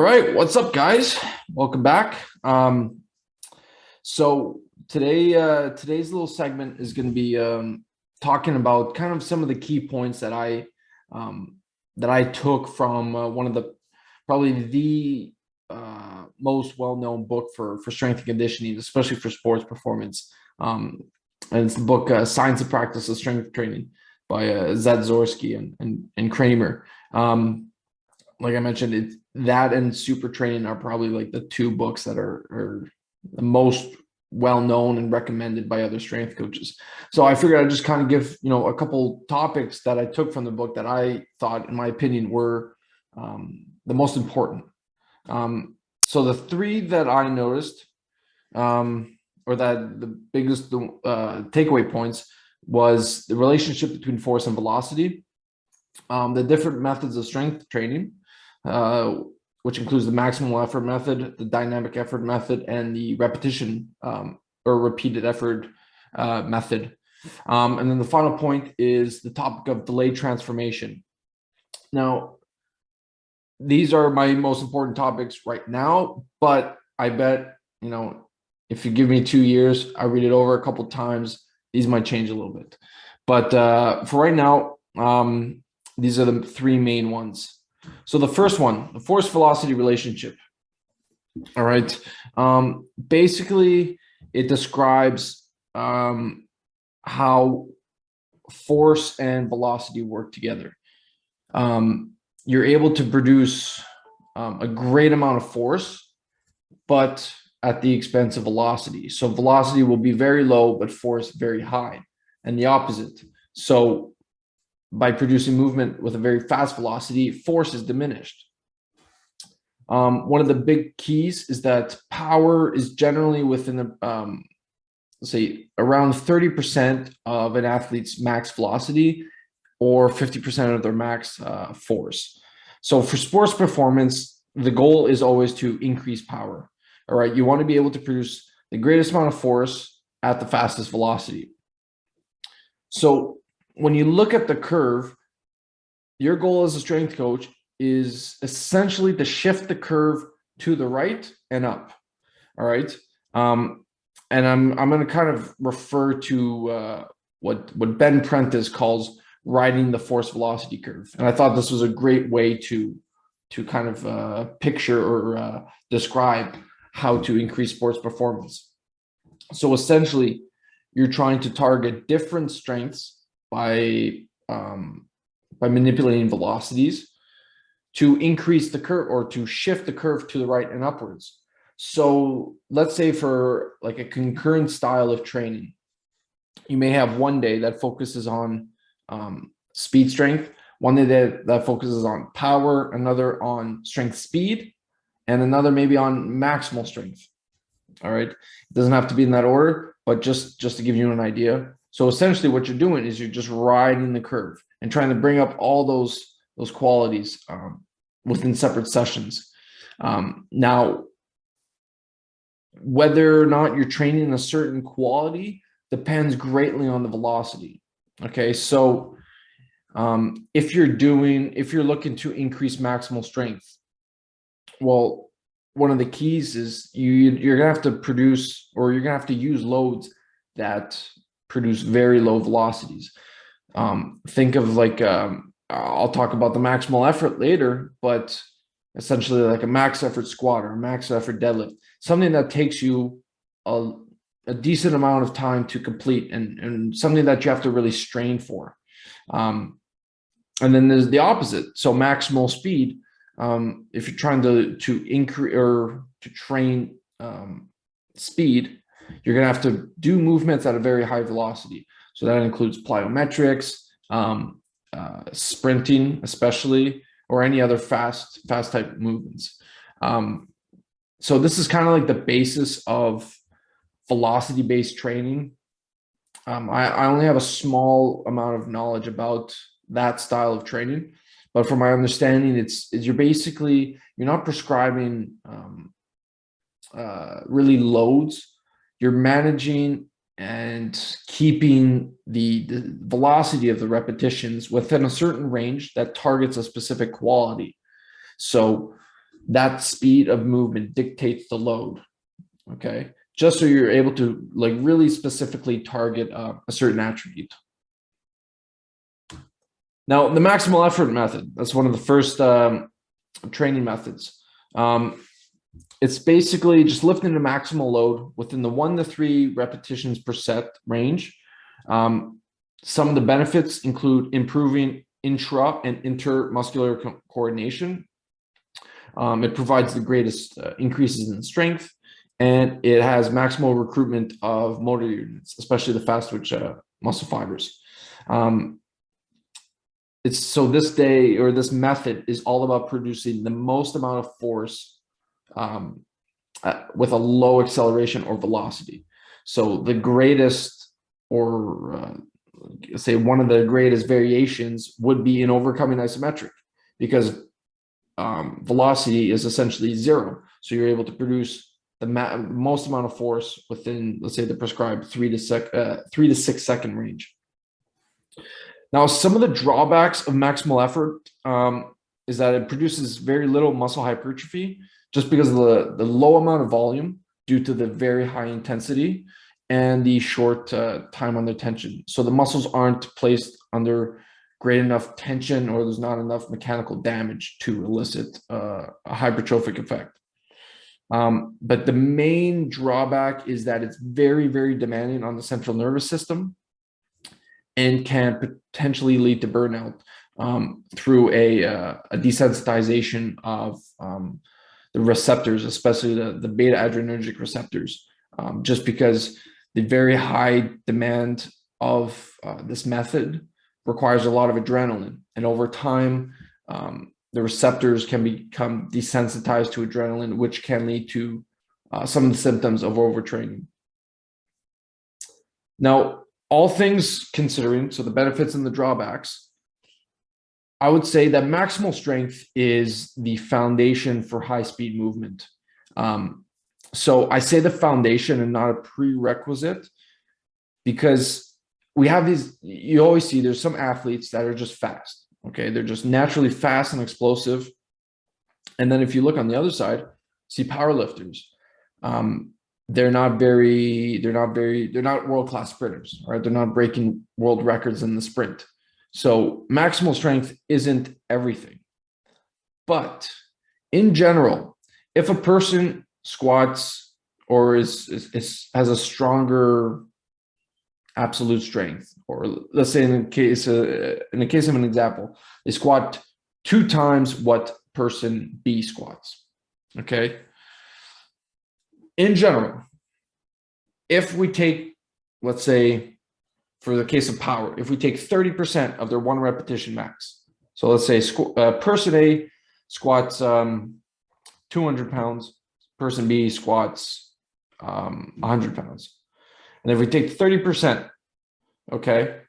All right, what's up, guys? Welcome back. So today's little segment is going to be talking about kind of some of the key points that I took from one of the probably the most well-known book for strength and conditioning, especially for sports performance. And it's the book "Science and Practice of Strength Training" by Zatsiorsky and Kramer. Like I mentioned, that and Super Training are probably like the two books that are the most well known and recommended by other strength coaches. So I figured I'd just kind of give a couple topics that I took from the book that I thought, in my opinion, were the most important. So the three that I noticed, or that the biggest takeaway points, was the relationship between force and velocity, the different methods of strength training, which includes the maximal effort method, the dynamic effort method, and the repetition or repeated effort method. And then the final point is the topic of delayed transformation. Now, these are my most important topics right now, but I bet, if you give me 2 years, I read it over a couple of times, these might change a little bit. But for right now, these are the three main ones. So the first one, the force velocity relationship. All right. Basically, it describes how force and velocity work together. You're able to produce a great amount of force, but at the expense of velocity. So velocity will be very low, but force very high, and the opposite. So by producing movement with a very fast velocity, force is diminished. One of the big keys is that power is generally within the, let's say, around 30% of an athlete's max velocity or 50% of their max force. So for sports performance, the goal is always to increase power. All right, you want to be able to produce the greatest amount of force at the fastest velocity. So when you look at the curve, your goal as a strength coach is essentially to shift the curve to the right and up. All right. And I'm going to kind of refer to what Ben Prentice calls riding the force velocity curve. And I thought this was a great way to kind of picture or describe how to increase sports performance. So essentially, you're trying to target different strengths by manipulating velocities to increase the curve or to shift the curve to the right and upwards. So let's say for like a concurrent style of training, you may have one day that focuses on speed strength, one day that focuses on power, another on strength speed, and another maybe on maximal strength. All right. It doesn't have to be in that order, but just to give you an idea. So essentially what you're doing is you're just riding the curve and trying to bring up all those qualities within separate sessions. Now, whether or not you're training a certain quality depends greatly on the velocity. Okay, so if you're looking to increase maximal strength, well, one of the keys is you're gonna have to produce, or you're gonna have to use loads that produce very low velocities. Think of like I'll talk about the maximal effort later, but essentially like a max effort squat or a max effort deadlift, something that takes you a decent amount of time to complete, and something that you have to really strain for. And then there's the opposite. So maximal speed, if you're trying to increase or to train speed, you're going to have to do movements at a very high velocity. So that includes plyometrics, sprinting, especially, or any other fast type movements. So this is kind of like the basis of velocity-based training. I only have a small amount of knowledge about that style of training, but from my understanding, you're not prescribing really loads. You're managing and keeping the velocity of the repetitions within a certain range that targets a specific quality. So that speed of movement dictates the load. Okay, just so you're able to like really specifically target a certain attribute. Now, the maximal effort method, that's one of the first training methods. It's basically just lifting the maximal load within the 1 to 3 repetitions per set range. Some of the benefits include improving intra and intermuscular coordination. It provides the greatest increases in strength, and it has maximal recruitment of motor units, especially the fast twitch muscle fibers. This method is all about producing the most amount of force with a low acceleration or velocity. So the greatest, or say one of the greatest variations would be in overcoming isometric, because velocity is essentially 0. So you're able to produce the most amount of force within, let's say, the prescribed 3 to 6 second range. Now, some of the drawbacks of maximal effort is that it produces very little muscle hypertrophy, just because of the low amount of volume due to the very high intensity and the short time under tension. So the muscles aren't placed under great enough tension, or there's not enough mechanical damage to elicit a hypertrophic effect. But the main drawback is that it's very, very demanding on the central nervous system and can potentially lead to burnout through a desensitization of the receptors, especially the beta adrenergic receptors, just because the very high demand of this method requires a lot of adrenaline. And over time, the receptors can become desensitized to adrenaline, which can lead to some of the symptoms of overtraining. Now, all things considering, so the benefits and the drawbacks, I would say that maximal strength is the foundation for high-speed movement. So I say the foundation and not a prerequisite, because we have these, you always see there's some athletes that are just fast. Okay, they're just naturally fast and explosive. And then if you look on the other side, see powerlifters. They're not world-class sprinters, right? They're not breaking world records in the sprint. So maximal strength isn't everything. But in general, if a person squats or has a stronger absolute strength, or let's say in the case of an example, they squat 2 times what person B squats. Okay. In general, if we take, let's say, for the case of power, if we take 30% of their 1 repetition max, so let's say person A squats 200 pounds, person B squats 100 pounds. And if we take 30%, okay,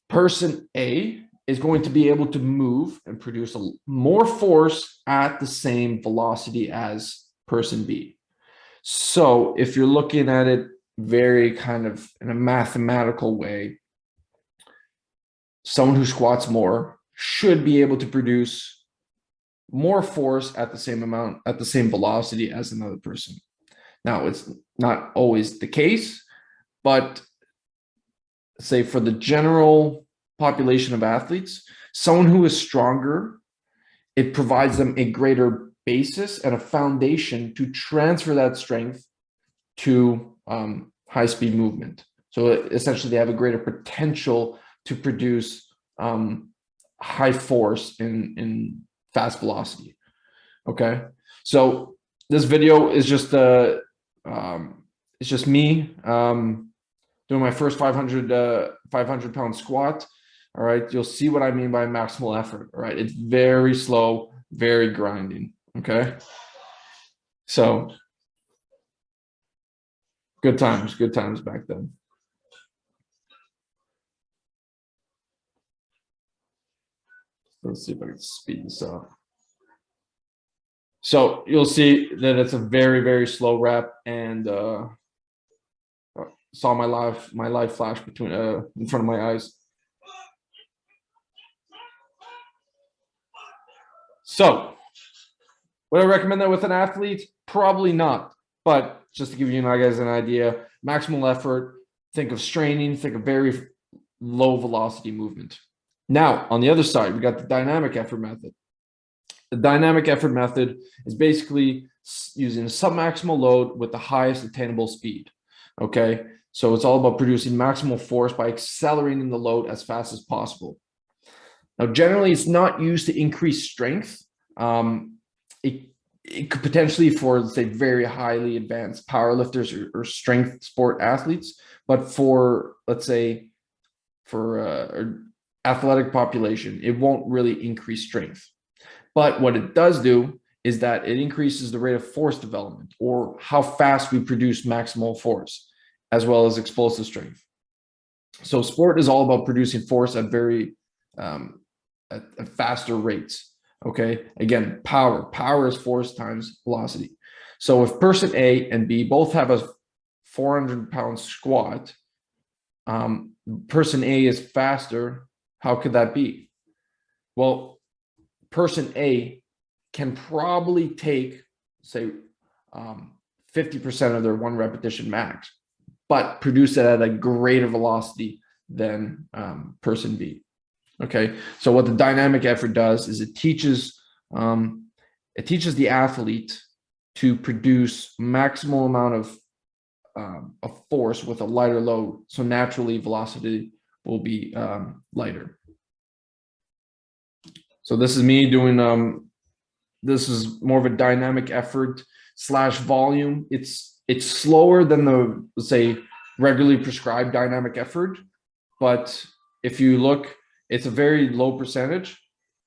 person A is going to be able to move and produce more force at the same velocity as person B. So if you're looking at it very kind of in a mathematical way, someone who squats more should be able to produce more force at the same amount, at the same velocity as another person. Now, it's not always the case, but say for the general population of athletes, someone who is stronger, it provides them a greater basis and a foundation to transfer that strength to high-speed movement. So essentially, they have a greater potential to produce high force in fast velocity. Okay, so this video is just it's just me doing my first 500 pound squat. All right, you'll see what I mean by maximal effort. All right, it's very slow, very grinding. Okay, so good times back then. Let's see if I can speed this up. So you'll see that it's a very, very slow rep, and saw my live flash between in front of my eyes. So Would I recommend that with an athlete? Probably not. But just to give you guys an idea, maximal effort, think of straining, think of very low velocity movement. Now, on the other side, we got the dynamic effort method. The dynamic effort method is basically using a submaximal load with the highest attainable speed. Okay, so it's all about producing maximal force by accelerating the load as fast as possible. Now, generally, it's not used to increase strength. It could potentially for, let's say, very highly advanced powerlifters or strength sport athletes, but for, let's say, for athletic population, it won't really increase strength. But what it does do is that it increases the rate of force development, or how fast we produce maximal force, as well as explosive strength. So sport is all about producing force at very at faster rates. Okay, again, power is force times velocity. So if person A and B both have a 400-pound squat, person A is faster. How could that be? Well, person A can probably take, say, 50% of their one repetition max, but produce it at a greater velocity than person B. Okay, so what the dynamic effort does is it teaches the athlete to produce maximal amount of force with a lighter load. So naturally, velocity will be lighter. So this is me doing. This is more of a dynamic effort / volume. It's slower than the, let's say, regularly prescribed dynamic effort, but if you look, it's a very low percentage,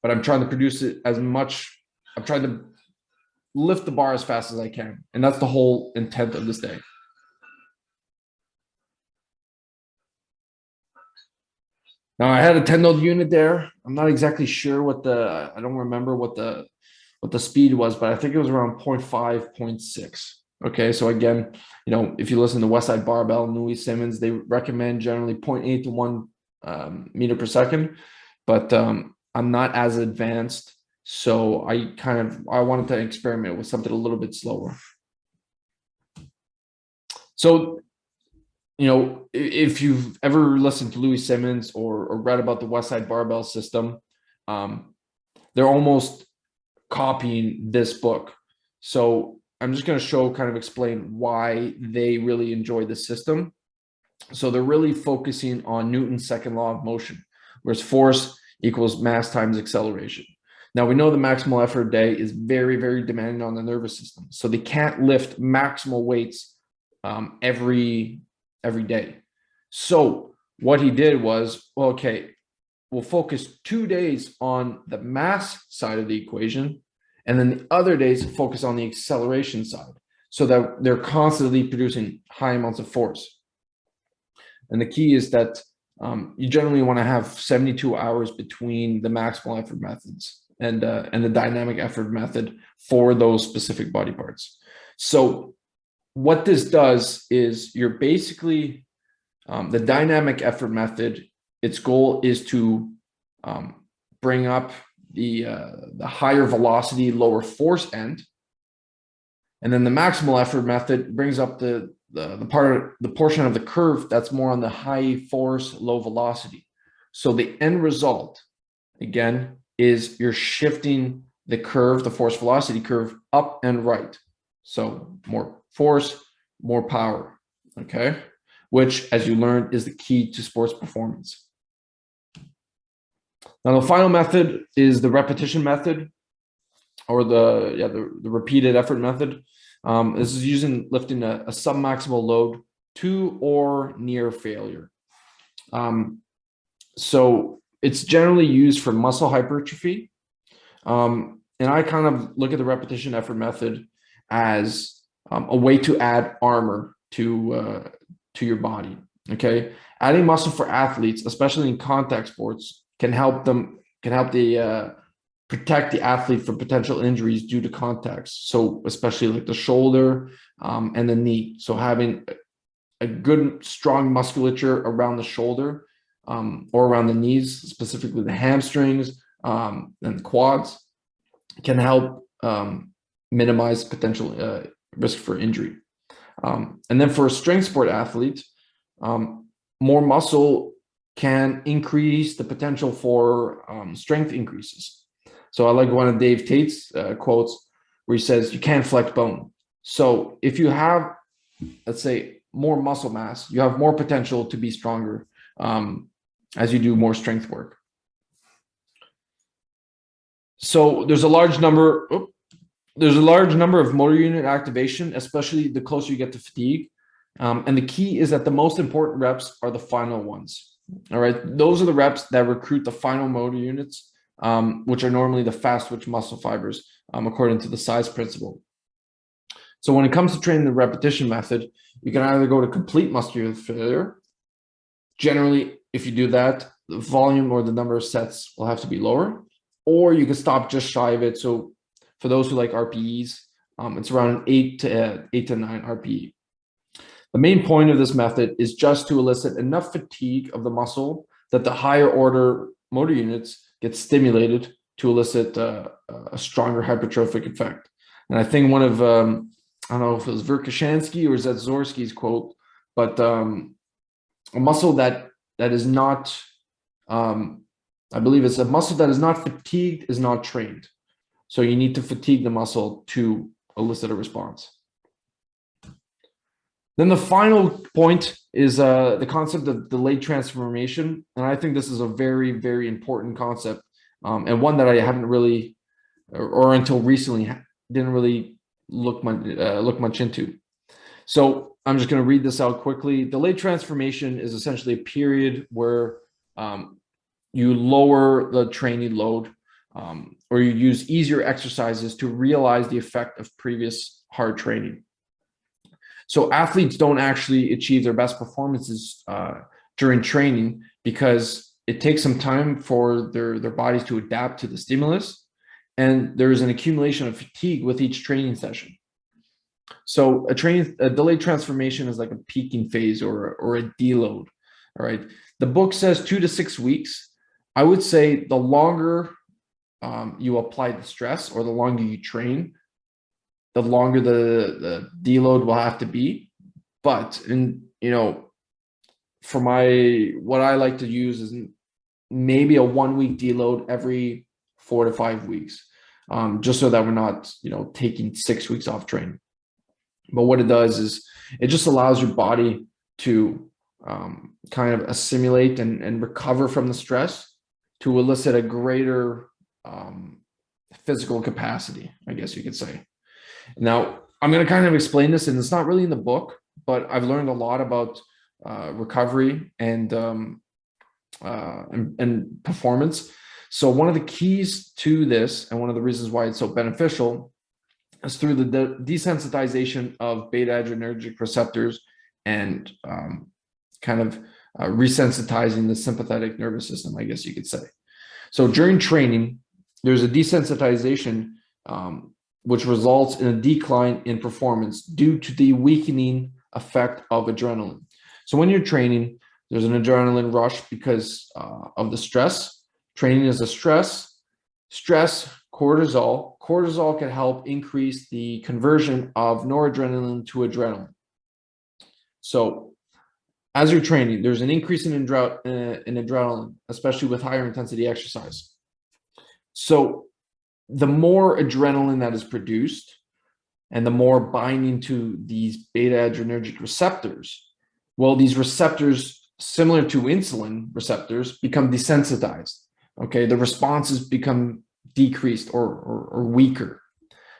but I'm trying to produce it as much. I'm trying to lift the bar as fast as I can. And that's the whole intent of this day. Now I had a 10-node unit there. I'm not exactly sure I don't remember what the speed was, but I think it was around 0.5, 0.6. Okay, so again, if you listen to Westside Barbell, Louis Simmons, they recommend generally 0.8 to 1 meter per second, but I'm not as advanced, so I wanted to experiment with something a little bit slower. So, if you've ever listened to Louis Simmons or read about the Westside Barbell system, they're almost copying this book. So I'm just going to explain why they really enjoy the system. So they're really focusing on Newton's second law of motion, whereas force equals mass times acceleration. Now we know the maximal effort day is very, very demanding on the nervous system. So they can't lift maximal weights every day. So what he did was, well, okay, we'll focus 2 days on the mass side of the equation, and then the other days focus on the acceleration side, so that they're constantly producing high amounts of force. And the key is that you generally want to have 72 hours between the maximal effort methods and the dynamic effort method for those specific body parts. So what this does is you're basically the dynamic effort method. Its goal is to bring up the higher velocity, lower force end, and then the maximal effort method brings up the portion of the curve that's more on the high force, low velocity. So the end result, again, is you're shifting the curve, the force velocity curve, up and right. So more force, more power, okay? Which, as you learned, is the key to sports performance. Now, the final method is the repetition method, or the repeated effort method. This is lifting a submaximal load to or near failure. So it's generally used for muscle hypertrophy. And I kind of look at the repetition effort method as a way to add armor to your body. Okay, adding muscle for athletes, especially in contact sports, can help protect the athlete from potential injuries due to contacts. So especially like the shoulder and the knee. So having a good, strong musculature around the shoulder or around the knees, specifically the hamstrings and the quads, can help minimize potential risk for injury. And then for a strength sport athlete, more muscle can increase the potential for strength increases. So I like one of Dave Tate's quotes where he says, you can't flex bone. So if you have, let's say, more muscle mass, you have more potential to be stronger as you do more strength work. So there's a large number of motor unit activation, especially the closer you get to fatigue. And the key is that the most important reps are the final ones. All right. Those are the reps that recruit the final motor units, which are normally the fast twitch muscle fibers, according to the size principle. So when it comes to training the repetition method, you can either go to complete muscular failure. Generally, if you do that, the volume or the number of sets will have to be lower, or you can stop just shy of it. So for those who like RPEs, it's around 8 to 9 RPE. The main point of this method is just to elicit enough fatigue of the muscle that the higher order motor units get stimulated to elicit a stronger hypertrophic effect. And I think one of, I don't know if it was Verkhoshansky or Zatsiorsky's quote, but a muscle that is not, I believe it's a muscle that is not fatigued is not trained. So you need to fatigue the muscle to elicit a response. Then the final point is the concept of delayed transformation. And I think this is a very, very important concept, and one that I haven't really, or until recently, didn't really look much into. So I'm just going to read this out quickly. Delayed transformation is essentially a period where you lower the training load, or you use easier exercises to realize the effect of previous hard training. So athletes don't actually achieve their best performances during training because it takes some time for their bodies to adapt to the stimulus, and there is an accumulation of fatigue with each training session. So a delayed transformation is like a peaking phase or a deload. All right. The book says 2 to 6 weeks. I would say the longer you apply the stress, or the longer you train, the longer the deload will have to be. But for what I like to use is maybe a 1 week deload every 4 to 5 weeks, just so that we're not taking 6 weeks off training. But what it does is it just allows your body to kind of assimilate and recover from the stress to elicit a greater physical capacity, I guess you could say. Now, I'm going to kind of explain this, and it's not really in the book, but I've learned a lot about recovery and performance. So one of the keys to this, and one of the reasons why it's so beneficial, is through the desensitization of beta-adrenergic receptors and resensitizing the sympathetic nervous system, I guess you could say. So during training, there's a desensitization which results in a decline in performance due to the weakening effect of adrenaline. So when you're training, there's an adrenaline rush because of the stress. Training is a stress. Cortisol. Cortisol can help increase the conversion of noradrenaline to adrenaline. So as you're training, there's an increase in adrenaline, especially with higher intensity exercise. So the more adrenaline that is produced and the more binding to these beta-adrenergic receptors, well, these receptors, similar to insulin receptors, become desensitized. Okay, the responses become decreased or weaker.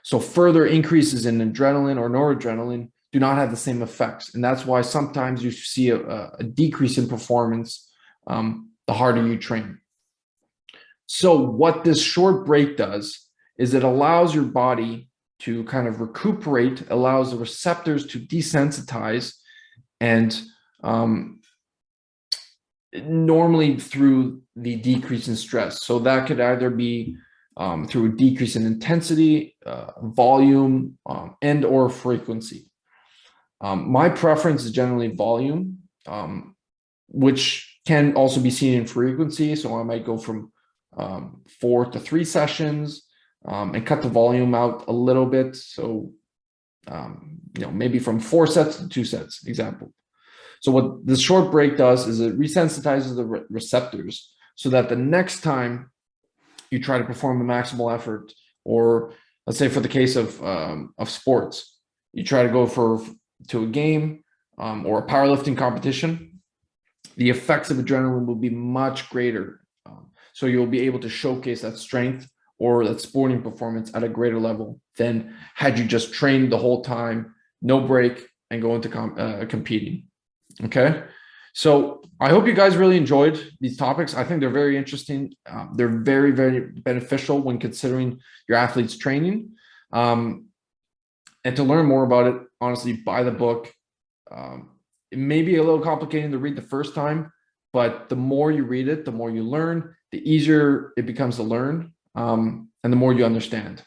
So further increases in adrenaline or noradrenaline do not have the same effects. And that's why sometimes you see a decrease in performance the harder you train. So what this short break does is it allows your body to kind of recuperate, allows the receptors to desensitize, and normally through the decrease in stress. So that could either be through a decrease in intensity, volume, and or frequency. My preference is generally volume, which can also be seen in frequency. So I might go from 4 to 3 sessions, and cut the volume out a little bit. So, maybe from 4 sets to 2 sets, example. So what the short break does is it resensitizes the receptors so that the next time you try to perform a maximal effort, or let's say for the case of sports, you try to go to a game or a powerlifting competition, the effects of adrenaline will be much greater. So you'll be able to showcase that strength or that sporting performance at a greater level than had you just trained the whole time, no break, and go into competing. Okay. So I hope you guys really enjoyed these topics. I think they're very interesting. They're very, very beneficial when considering your athlete's training. And to learn more about it, honestly, buy the book. It may be a little complicated to read the first time, but the more you read it, the more you learn, the easier it becomes to learn, and the more you understand.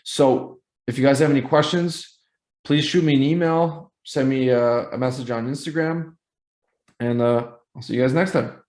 So if you guys have any questions, please shoot me an email, send me a message on Instagram, and I'll see you guys next time.